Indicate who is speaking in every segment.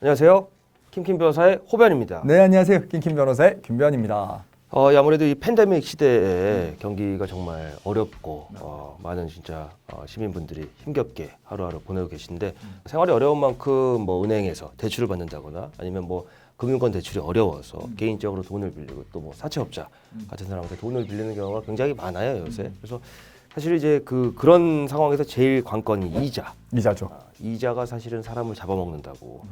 Speaker 1: 안녕하세요. 킴킴 변호사의 호변입니다.
Speaker 2: 네, 안녕하세요. 김킴 변호사의 김변입니다.
Speaker 1: 아무래도 이 팬데믹 시대에 경기가 정말 어렵고 많은 진짜 시민분들이 힘겹게 하루하루 보내고 계신데 생활이 어려운 만큼 뭐 은행에서 대출을 받는다거나 아니면 뭐 금융권 대출이 어려워서 개인적으로 돈을 빌리고 또 뭐 사채업자 같은 사람한테 돈을 빌리는 경우가 굉장히 많아요 요새. 그래서 사실 이제 그런 상황에서 제일 관건이
Speaker 2: 이자죠.
Speaker 1: 이자가 사실은 사람을 잡아먹는다고.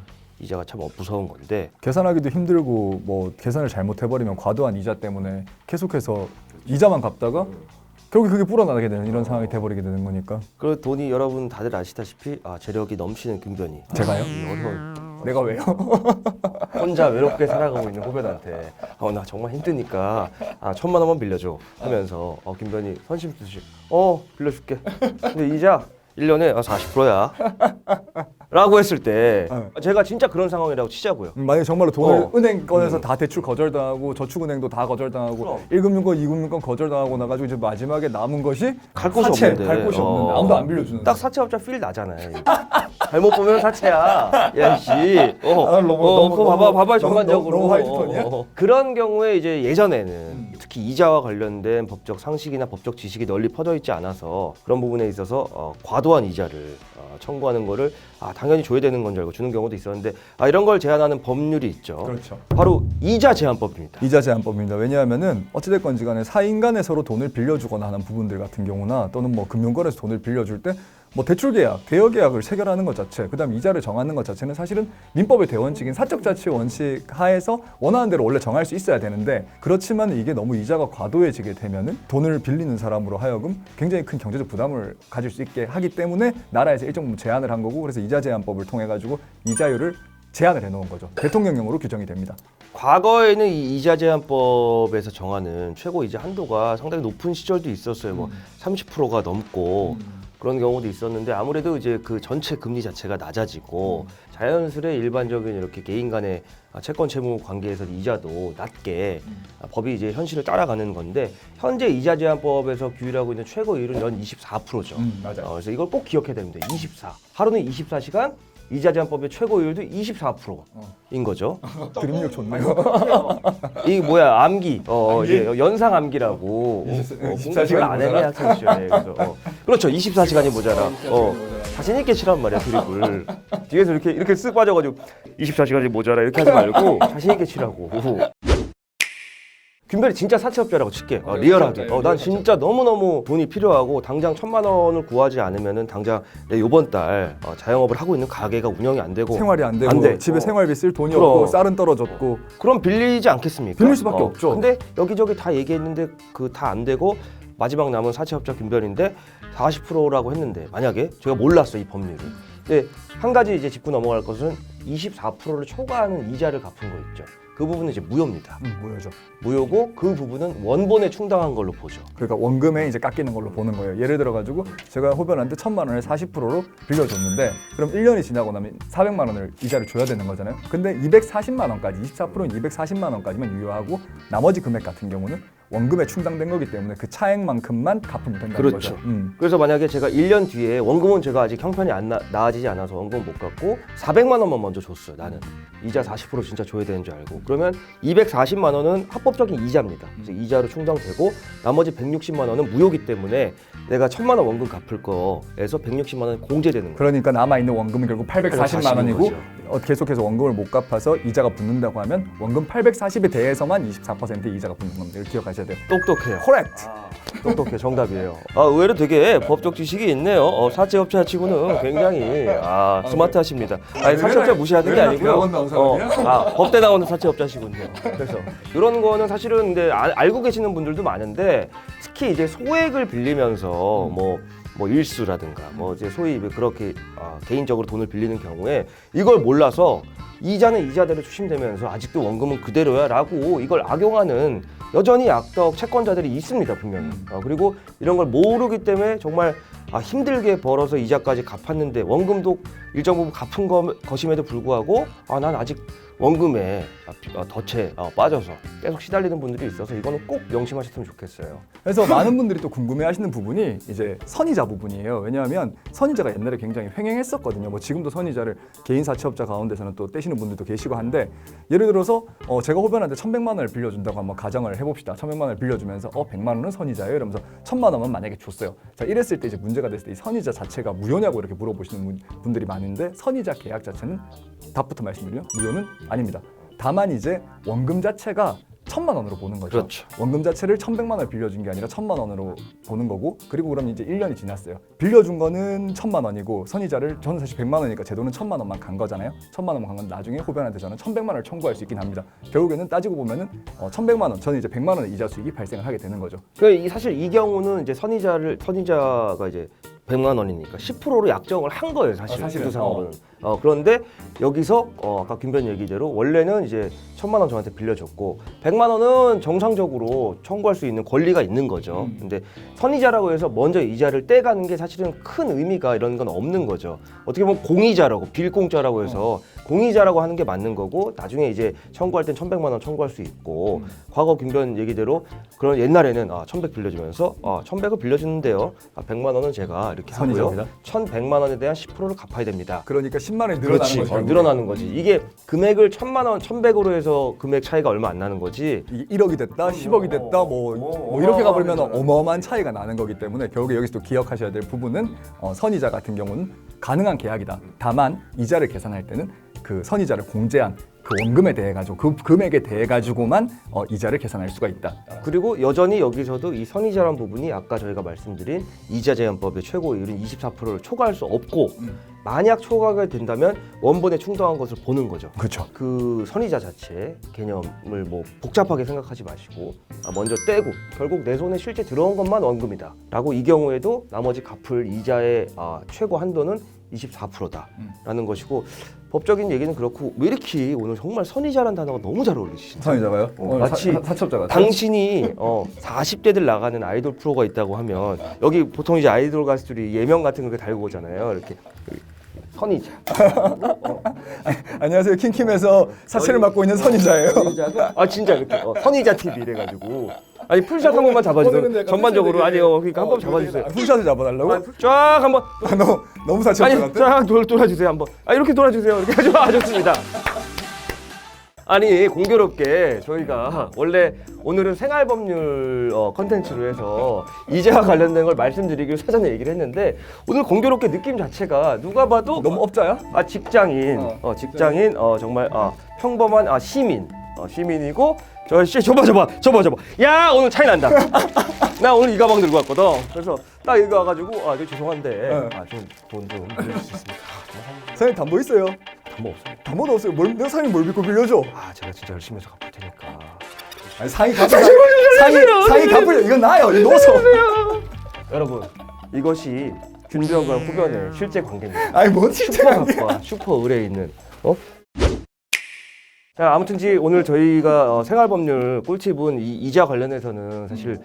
Speaker 1: 이자가 참 무서운 건데
Speaker 2: 계산하기도 힘들고 뭐 계산을 잘못해버리면 과도한 이자 때문에 계속해서 이자만 갚다가 결국에 그게 불어나게 되는 이런 상황이 돼버리게 되는 거니까.
Speaker 1: 그 돈이 여러분 다들 아시다시피 재력이 넘치는 김변희.
Speaker 2: 제가요?
Speaker 1: 어려운
Speaker 2: 내가 왜요?
Speaker 1: 혼자 외롭게 살아가고 있는 호변한테 나 정말 힘드니까 1,000만 원만 빌려줘 하면서 김변희 선심쓰시 빌려줄게. 근데 이자 1년에 40%야 라고 했을 때 제가 진짜 그런 상황이라고 치자고요.
Speaker 2: 만약에 정말로 돈을 은행권에서 다 대출 거절당하고 저축은행도 다 거절당하고
Speaker 1: 그럼.
Speaker 2: 1금융권, 2금융권 거절당하고 나가지고 이제 마지막에 남은 것이
Speaker 1: 갈 곳이
Speaker 2: 사채,
Speaker 1: 없는데.
Speaker 2: 갈 곳이 없는데 아무도 안 빌려주는.
Speaker 1: 딱 사채업자 필 나잖아요. 잘못 보면 사채야. 야씨.
Speaker 2: 너무,
Speaker 1: 그거 봐봐
Speaker 2: 너무,
Speaker 1: 전반적으로.
Speaker 2: 너무 화이트톤이야?
Speaker 1: 그런 경우에 이제 예전에는 특히 이자와 관련된 법적 상식이나 법적 지식이 널리 퍼져 있지 않아서 그런 부분에 있어서 과도한 이자를 청구하는 거를 당연히 줘야 되는 건 줄 알고 주는 경우도 있었는데 이런 걸 제한하는 법률이 있죠.
Speaker 2: 그렇죠.
Speaker 1: 바로 이자 제한법입니다.
Speaker 2: 이자 제한법입니다. 왜냐하면은 어찌됐건지 간에 사인 간에 서로 돈을 빌려주거나 하는 부분들 같은 경우나 또는 뭐 금융권에서 돈을 빌려줄 때 뭐 대출 계약, 대여 계약을 체결하는 것 자체, 그다음 이자를 정하는 것 자체는 사실은 민법의 대원칙인 사적 자치 원칙 하에서 원하는 대로 원래 정할 수 있어야 되는데 그렇지만 이게 너무 이자가 과도해지게 되면은 돈을 빌리는 사람으로 하여금 굉장히 큰 경제적 부담을 가질 수 있게 하기 때문에 나라에서 일정 부분 제한을 한 거고 그래서 이자 제한법을 통해 가지고 이자율을 제한을 해놓은 거죠. 대통령령으로 규정이 됩니다.
Speaker 1: 과거에는 이 이자 제한법에서 정하는 최고 이자 한도가 상당히 높은 시절도 있었어요. 뭐 30%가 넘고 그런 경우도 있었는데 아무래도 이제 그 전체 금리 자체가 낮아지고 자연스레 일반적인 이렇게 개인 간의 채권 채무 관계에서 이자도 낮게 법이 이제 현실을 따라가는 건데 현재 이자 제한법에서 규율하고 있는 최고율은 연 24%죠.
Speaker 2: 맞아요.
Speaker 1: 그래서 이걸 꼭 기억해야 됩니다. 24. 하루는 24시간 이자 제한법의 최고율도 24%인 거죠.
Speaker 2: 드립력 좋네요.
Speaker 1: 이게 뭐야 암기, 이제 연상 암기라고
Speaker 2: 24시간이
Speaker 1: 안 해요 학창 시절에. 그래서 그렇죠 24시간이 모자라. 자신 있게 치란 말이야 드립을. 뒤에서 이렇게 쓱 빠져가지고 24시간이 모자라 이렇게 하지 말고 자신 있게 치라고. 김변희 진짜 사채업자라고 칠게. 리얼하게. 난 진짜 너무너무 돈이 필요하고 당장 1,000만 원을 구하지 않으면은 당장 내 요번 달 자영업을 하고 있는 가게가 운영이 안 되고
Speaker 2: 생활이 안 되고
Speaker 1: 안 돼.
Speaker 2: 집에 생활비 쓸 돈이
Speaker 1: 그럼.
Speaker 2: 없고 쌀은 떨어졌고
Speaker 1: 그럼 빌리지 않겠습니까?
Speaker 2: 빌릴 수밖에 없죠.
Speaker 1: 근데 여기저기 다 얘기했는데 다 안 되고 마지막 남은 사채업자 김변희인데 40%라고 했는데 만약에 제가 몰랐어 이 법률을. 근데 한 가지 이제 짚고 넘어갈 것은 24%를 초과하는 이자를 갚은 거 있죠. 그 부분은 이제 무효입니다.
Speaker 2: 뭐죠?
Speaker 1: 무효고 그 부분은 원본에 충당한 걸로 보죠.
Speaker 2: 그러니까 원금에 이제 깎이는 걸로 보는 거예요. 예를 들어 가지고 제가 호변한테 1,000만 원을 40%로 빌려줬는데 그럼 1년이 지나고 나면 400만 원을 이자를 줘야 되는 거잖아요. 근데 240만 원까지 24%는 240만 원까지만 유효하고 나머지 금액 같은 경우는 원금에 충당된 거기 때문에 그 차액만큼만 갚으면 된다는
Speaker 1: 그렇죠.
Speaker 2: 거죠.
Speaker 1: 그래서 만약에 제가 1년 뒤에 원금은 제가 아직 형편이 나아지지 않아서 원금은 못 갚고 400만 원만 먼저 줬어요. 나는 이자 40% 진짜 줘야 되는 줄 알고. 그러면 240만 원은 합법적인 이자입니다. 그래서 이자로 충당되고 나머지 160만 원은 무효기 때문에 내가 1,000만 원 원금 갚을 거에서 160만 원 공제되는 거예요.
Speaker 2: 그러니까 남아있는 원금은 결국 840만 원이고
Speaker 1: 거죠.
Speaker 2: 계속해서 원금을 못 갚아서 이자가 붙는다고 하면 원금 840에 대해서만 24%의 이자가 붙는 겁니다. 이걸 기억하셔야 돼요.
Speaker 1: 똑똑해요.
Speaker 2: 코렉트!
Speaker 1: 똑똑해 정답이에요. 의외로 되게 법적 지식이 있네요. 사채업자 치고는 굉장히 스마트하십니다. 아니 사채업자 무시하는 게 아니고요. 법대 나오는 사채업자시군요. 그래서 이런 거는 사실은 근데 알고 계시는 분들도 많은데 특히 이제 소액을 빌리면서 뭐 일수라든가 뭐 이제 소위 그렇게 개인적으로 돈을 빌리는 경우에 이걸 몰라서 이자는 이자대로 추심되면서 아직도 원금은 그대로야라고 이걸 악용하는 여전히 악덕 채권자들이 있습니다 분명히. 그리고 이런 걸 모르기 때문에 정말 힘들게 벌어서 이자까지 갚았는데 원금도 일정 부분 갚은 것임에도 불구하고 난 아직 원금에 덫에 빠져서 계속 시달리는 분들이 있어서 이거는 꼭 명심하셨으면 좋겠어요.
Speaker 2: 그래서 많은 분들이 또 궁금해하시는 부분이 이제 선의자 부분이에요. 왜냐하면 선의자가 옛날에 굉장히 횡행했었거든요. 뭐 지금도 선의자를 개인 사채업자 가운데서는 또 떼시는 분들도 계시고 한데, 예를 들어서 제가 호변한테 1,100만 원을 빌려준다고 한번 가정을 해봅시다. 1,100만 원을 빌려주면서 100만 원은 선의자예요. 이러면서 1,000만 원만 만약에 줬어요. 자, 이랬을 때 이제 문제가 됐을 때 이 선의자 자체가 무효냐고 이렇게 물어보시는 분들이 많은데, 선의자 계약 자체는 답부터 말씀드리면 무효는 아닙니다. 다만 이제 원금 자체가 1,000만 원으로 보는 거죠.
Speaker 1: 그렇죠.
Speaker 2: 원금 자체를 1,100만 원을 빌려준 게 아니라 1,000만 원으로 보는 거고, 그리고 그럼 이제 1년이 지났어요. 빌려준 거는 1,000만 원이고 선의자를, 저는 사실 100만 원이니까 제 돈은 1,000만 원만 간 거잖아요. 1,000만 원만 간 건 나중에 호변한테 저는 1,100만 원을 청구할 수 있긴 합니다. 결국에는 따지고 보면은 1,100만 원, 저는 이제 100만 원의 이자 수익이 발생을 하게 되는 거죠.
Speaker 1: 사실 이 경우는 이제 선의자가 이제 100만 원이니까 10%로 약정을 한 거예요, 사실은. 구상으로는. 그런데 여기서 아까 김변 얘기대로 원래는 이제 1,000만 원 저한테 빌려줬고 100만 원은 정상적으로 청구할 수 있는 권리가 있는 거죠. 근데 선의자라고 해서 먼저 이자를 떼가는 게 사실은 큰 의미가 이런 건 없는 거죠. 어떻게 보면 공이자라고, 빌공짜라고 해서 공이자라고 하는 게 맞는 거고, 나중에 이제 청구할 땐 1,100만 원 청구할 수 있고, 과거 김변 얘기대로 그런 옛날에는 1,100 빌려주면서 1,100을 빌려주는데요, 100만 원은 제가 이렇게 하고요,
Speaker 2: 선의자입니다.
Speaker 1: 1,100만 원에 대한 10%를 갚아야 됩니다.
Speaker 2: 그러니까 10만 원이 늘어나는
Speaker 1: 그렇지,
Speaker 2: 거죠.
Speaker 1: 늘어나는 거지. 이게 금액을 1,000만 원, 1,100으로 해서 금액 차이가 얼마 안 나는 거지.
Speaker 2: 이게 1억이 됐다, 10억이 됐다, 뭐 이렇게 가버리면 어마어마한 차이가 나는 거기 때문에 결국에 여기서 또 기억하셔야 될 부분은 선의자 같은 경우는 가능한 계약이다. 다만 이자를 계산할 때는 그 선의자를 공제한 그 원금에 대해 가지고, 그 금액에 대해 가지고만 이자를 계산할 수가 있다.
Speaker 1: 그리고 여전히 여기서도 이 선의자란 부분이 아까 저희가 말씀드린 이자제한법의 최고율인 24%를 초과할 수 없고, 만약 초과가 된다면 원본에 충당한 것을 보는 거죠.
Speaker 2: 그렇죠.
Speaker 1: 그 선의자 자체 개념을 뭐 복잡하게 생각하지 마시고 먼저 떼고 결국 내 손에 실제 들어온 것만 원금이다 라고, 이 경우에도 나머지 갚을 이자의 최고 한도는 24%다라는 것이고, 법적인 얘기는 그렇고, 왜 이렇게 오늘 정말 선의자라는 단어가 너무 잘 어울리시죠?
Speaker 2: 선의자가요?
Speaker 1: 마치
Speaker 2: 사채업자 같아요.
Speaker 1: 당신이 40대들 나가는 아이돌 프로가 있다고 하면 여기 보통 이제 아이돌 가수들이 예명 같은 거 달고 오잖아요. 이렇게 선의자.
Speaker 2: 안녕하세요. 킹킴에서 사채를 맡고 있는 선의자예요.
Speaker 1: 선의자가 진짜 이렇게 선의자 TV 이래가지고, 아니 풀샷 한 번만 잡아주세요. 전반적으로. 아니요, 그러니까 한 번 잡아주세요.
Speaker 2: 풀샷을 잡아달라고?
Speaker 1: 쫙 한번.
Speaker 2: 너무 사채업자
Speaker 1: 아니
Speaker 2: 같아?
Speaker 1: 쫙 돌아주세요 한번. 이렇게 돌아주세요. 이렇게 좋습니다. 아니 공교롭게 저희가 원래 오늘은 생활법률 컨텐츠로 해서 이자와 관련된 걸 말씀드리기로 사전에 얘기를 했는데, 오늘 공교롭게 느낌 자체가 누가 봐도
Speaker 2: 너무 업자야?
Speaker 1: 직장인, 직장인 정말 평범한 시민이고, 저씨 줘봐. 야 오늘 차이 난다. 나 오늘 이 가방 들고 왔거든. 그래서 딱 이거 와가지고 죄송한데 돈 좀 빌려줄 수 있습니까?
Speaker 2: 사장님 담보 있어요?
Speaker 1: 담보 없어요.
Speaker 2: 담보도 없어요. 내가 사장님 뭘 믿고 빌려줘?
Speaker 1: 제가 진짜 열심히 해서 갚을 테니까.
Speaker 2: 아니 상이 갚으려. 이건 나요. 넣어서.
Speaker 1: 여러분, 이것이 균병과 후변의 실제 관계입니다.
Speaker 2: 아니 뭔 실제 관계?
Speaker 1: 슈퍼갑과 슈퍼 을에 있는 자, 아무튼지 오늘 저희가 생활법률 꿀팁은 이 이자 관련해서는 사실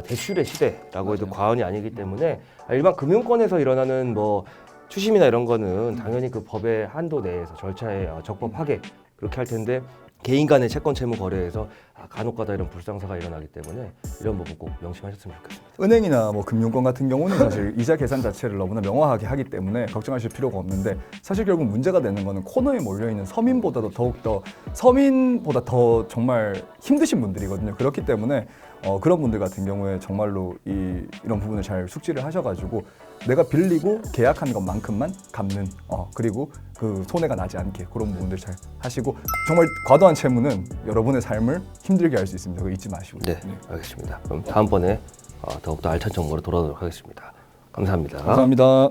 Speaker 1: 대출의 시대라고 해도 과언이 아니기 때문에, 일반 금융권에서 일어나는 뭐 추심이나 이런 거는 당연히 그 법의 한도 내에서 절차에 적법하게 그렇게 할 텐데, 개인 간의 채권 채무 거래에서 간혹가다 이런 불상사가 일어나기 때문에 이런 부분 꼭 명심하셨으면 좋겠습니다.
Speaker 2: 은행이나 뭐 금융권 같은 경우는 사실 이자 계산 자체를 너무나 명확하게 하기 때문에 걱정하실 필요가 없는데, 사실 결국 문제가 되는 거는 코너에 몰려 있는 서민보다 더 정말 힘드신 분들이거든요. 그렇기 때문에 그런 분들 같은 경우에 정말로 이런 부분을 잘 숙지를 하셔가지고 내가 빌리고 계약한 것만큼만 갚는, 그리고 그 손해가 나지 않게 그런 부분들 잘 하시고, 정말 과도한 채무는 여러분의 삶을 힘들게 할 수 있습니다. 그거 잊지 마시고.
Speaker 1: 네, 알겠습니다. 그럼 다음번에 더욱더 알찬 정보로 돌아오도록 하겠습니다. 감사합니다.
Speaker 2: 감사합니다.